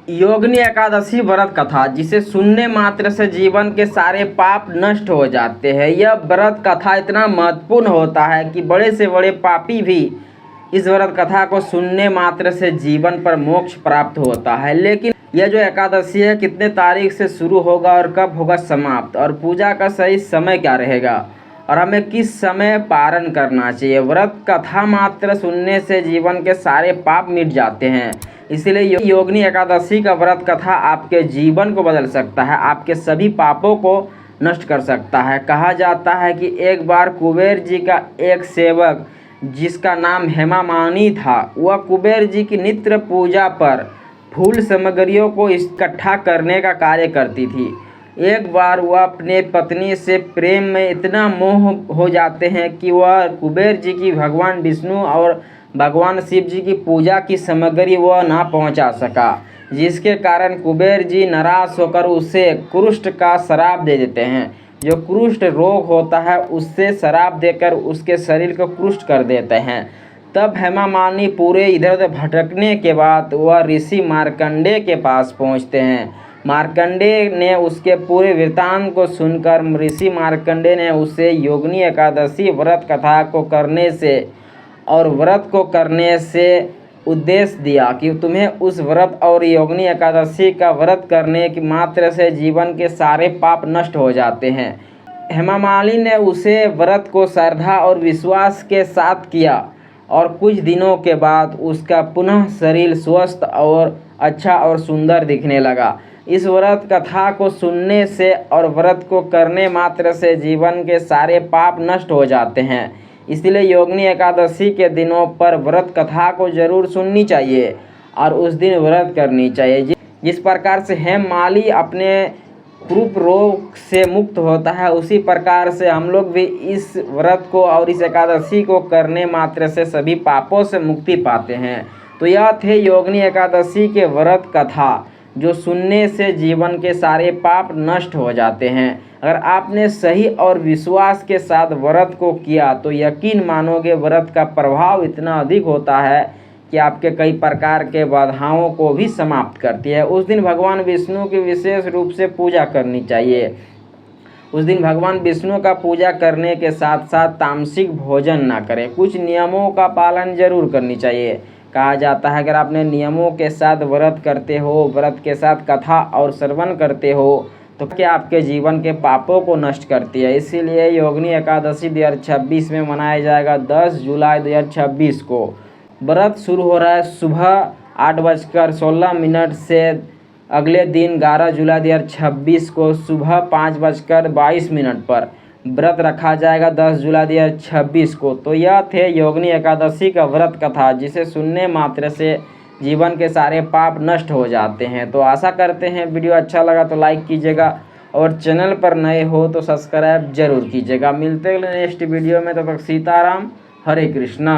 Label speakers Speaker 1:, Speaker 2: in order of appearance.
Speaker 1: योगिनी एकादशी व्रत कथा, जिसे सुनने मात्र से जीवन के सारे पाप नष्ट हो जाते हैं। यह व्रत कथा इतना महत्वपूर्ण होता है कि बड़े से बड़े पापी भी इस व्रत कथा को सुनने मात्र से जीवन पर मोक्ष प्राप्त होता है। लेकिन यह जो एकादशी है कितने तारीख से शुरू होगा और कब होगा समाप्त, और पूजा का सही समय क्या रहेगा, और हमें किस समय पारण करना चाहिए। व्रत कथा मात्र सुनने से जीवन के सारे पाप मिट जाते हैं। इसीलिए योगिनी एकादशी का व्रत कथा आपके जीवन को बदल सकता है, आपके सभी पापों को नष्ट कर सकता है। कहा जाता है कि एक बार कुबेर जी का एक सेवक जिसका नाम हेमामानी था, वह कुबेर जी की नित्य पूजा पर फूल सामग्रियों को इकट्ठा करने का कार्य करती थी। एक बार वह अपने पत्नी से प्रेम में इतना मोह हो जाते हैं कि वह कुबेर जी की भगवान विष्णु और भगवान शिव जी की पूजा की सामग्री वह ना पहुंचा सका, जिसके कारण कुबेर जी नाराज होकर उसे कुष्ठ का श्राप दे देते हैं। जो कुष्ठ रोग होता है उससे श्राप देकर उसके शरीर को कुष्ठ कर देते हैं। तब हेमामालिनी पूरे इधर उधर भटकने के बाद वह ऋषि मार्कंडेय के पास पहुंचते हैं। मार्कंडेय ने उसके पूरे वृत्तांत को सुनकर ऋषि मार्कंडेय ने उसे योगिनी एकादशी व्रत कथा को करने से और व्रत को करने से उद्देश्य दिया कि तुम्हें उस व्रत और योगिनी एकादशी का व्रत करने की मात्र से जीवन के सारे पाप नष्ट हो जाते हैं। हेमामालिनी ने उसे व्रत को श्रद्धा और विश्वास के साथ किया और कुछ दिनों के बाद उसका पुनः शरीर स्वस्थ और अच्छा और सुंदर दिखने लगा। इस व्रत कथा को सुनने से और व्रत को करने मात्र से जीवन के सारे पाप नष्ट हो जाते हैं। इसलिए योगिनी एकादशी के दिनों पर व्रत कथा को जरूर सुननी चाहिए और उस दिन व्रत करनी चाहिए। जिस प्रकार से हेमामालिनी अपने कुरूप रोग से मुक्त होता है, उसी प्रकार से हम लोग भी इस व्रत को और इस एकादशी को करने मात्र से सभी पापों से मुक्ति पाते हैं। तो यह थे योगिनी एकादशी के व्रत कथा, जो सुनने से जीवन के सारे पाप नष्ट हो जाते हैं। अगर आपने सही और विश्वास के साथ व्रत को किया तो यकीन मानोगे व्रत का प्रभाव इतना अधिक होता है कि आपके कई प्रकार के बाधाओं को भी समाप्त करती है। उस दिन भगवान विष्णु की विशेष रूप से पूजा करनी चाहिए। उस दिन भगवान विष्णु का पूजा करने के साथ साथ तामसिक भोजन ना करें। कुछ नियमों का पालन जरूर करनी चाहिए। कहा जाता है अगर आपने नियमों के साथ व्रत करते हो, व्रत के साथ कथा और श्रवण करते हो, तो क्या आपके जीवन के पापों को नष्ट करती है। इसीलिए योगिनी एकादशी 2026 में मनाया जाएगा 10 जुलाई 2026 को। व्रत शुरू हो रहा है सुबह 8:16 से अगले दिन 11 जुलाई 2026 को सुबह 5:22 पर व्रत रखा जाएगा 10 जुलाई 2026 को। तो यह थे योगिनी एकादशी का व्रत कथा, जिसे सुनने मात्र से जीवन के सारे पाप नष्ट हो जाते हैं। तो आशा करते हैं वीडियो अच्छा लगा तो लाइक कीजिएगा और चैनल पर नए हो तो सब्सक्राइब जरूर कीजिएगा। मिलते हैं नेक्स्ट वीडियो में, तब तक सीताराम, हरे कृष्णा।